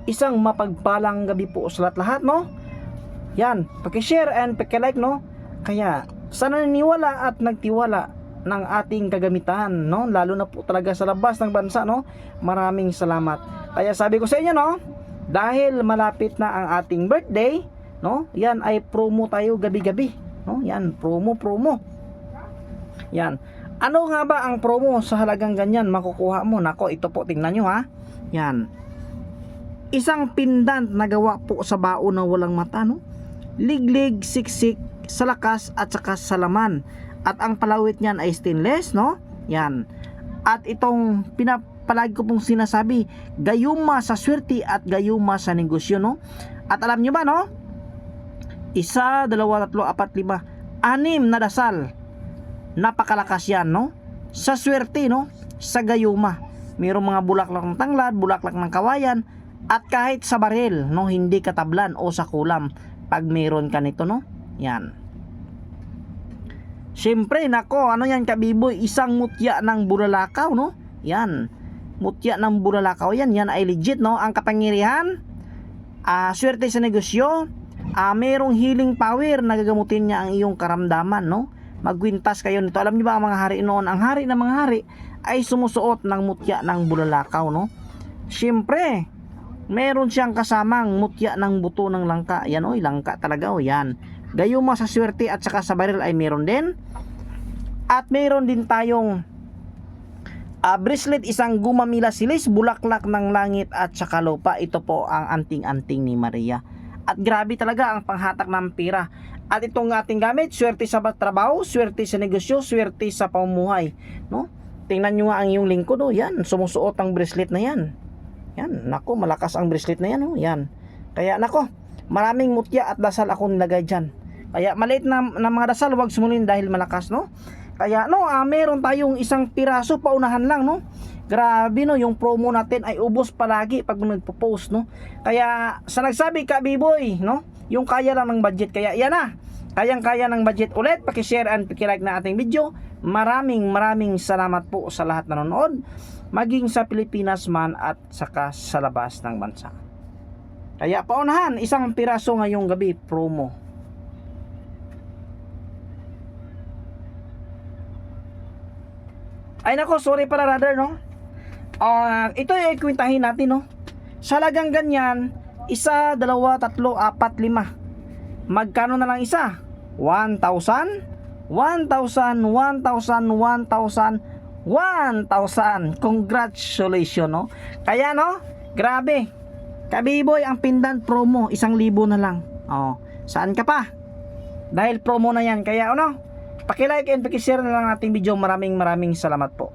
isang mapagpalang gabi po sa lahat no. Yan, paki-share and paki-like no. Kaya sa naniniwala at nagtiwala ng ating kagamitan no, lalo na po talaga sa labas ng bansa no, maraming salamat. Kaya sabi ko sa inyo no, dahil malapit na ang ating birthday no, yan ay promo tayo gabi-gabi no. Yan, promo. Yan. Ano nga ba ang promo sa halagang ganyan makukuha mo? Nako, ito po, tingnan nyo ha. Yan. Isang pendant na gawa po sa bao na walang mata no. Liglig, siksik, sa lakas at saka sa laman. At ang palawit niyan ay stainless no. Yan. At itong palagi ko pong sinasabi, gayuma sa swerte at gayuma sa negosyo no. At alam nyo ba no, 1, 2, 3, 4, 5, 6 na dasal, napakalakas yan no, sa swerte no, sa gayuma. Mayroong mga bulaklak ng tanglad, bulaklak ng kawayan, at kahit sa baril no, hindi katablan o sa kulam pag mayroon ka nito no. Yan. Siyempre, nako, ano yan kabiboy, isang mutya ng bulalakaw no. Yan, mutya ng bulalakaw yan, yan ay legit no. Ang kapangyarihan, swerte sa negosyo, merong healing power na gagamutin niya ang iyong karamdaman no. Magwintas kayo nito. Alam niyo ba ang mga hari noon, ang hari ng mga hari ay sumusuot ng mutya ng bulalakaw no. Siyempre, meron siyang kasamang mutya ng buto ng langka. Yan oy, langka talaga o yan. Gayuma sa swerte at saka sa baril ay meron din. At meron din tayong bracelet, isang gumamila silis, bulaklak ng langit at saka lupa. Ito po ang anting-anting ni Maria. At grabe talaga ang panghatak ng pera. At itong ating gamit, swerte sa trabaho, swerte sa negosyo, swerte sa pamumuhay no? Tingnan nyo nga ang iyong lingkod oh, yan, sumusuot ang bracelet na yan. Yan, nako, malakas ang bracelet na yan oh, yan. Kaya nako, maraming mutya at dasal ako nilagay dyan. Kaya maliit na mga dasal, huwag sumulin dahil malakas no. Kaya no, meron tayong isang piraso, paunahan lang no. Grabe no, yung promo natin ay ubos palagi pag nagpo-post no. Kaya sa nagsabi ka B-boy no, yung kaya lang ng budget, kaya yan na, kayang-kaya ng budget ulit. Paki-share and paki-like na ating video. Maraming salamat po sa lahat na nanonood, maging sa Pilipinas man at saka sa labas ng bansa. Kaya paunahan, isang piraso ngayong gabi promo. Ay nako, sorry para rather no. Ito ay kwentahin natin no. Sa halagang ganyan, 1, 2, 3, 4, 5. Magkano na lang isa? 1,000, 1,000, 1,000, 1,000, 1,000. Congratulations no. Kaya no, grabe. Kabiboy, ang pendant promo 1,000 na lang. Oh, saan ka pa? Dahil promo na yan. Kaya ano, paki-like and paki-share na lang ating video. Maraming salamat po.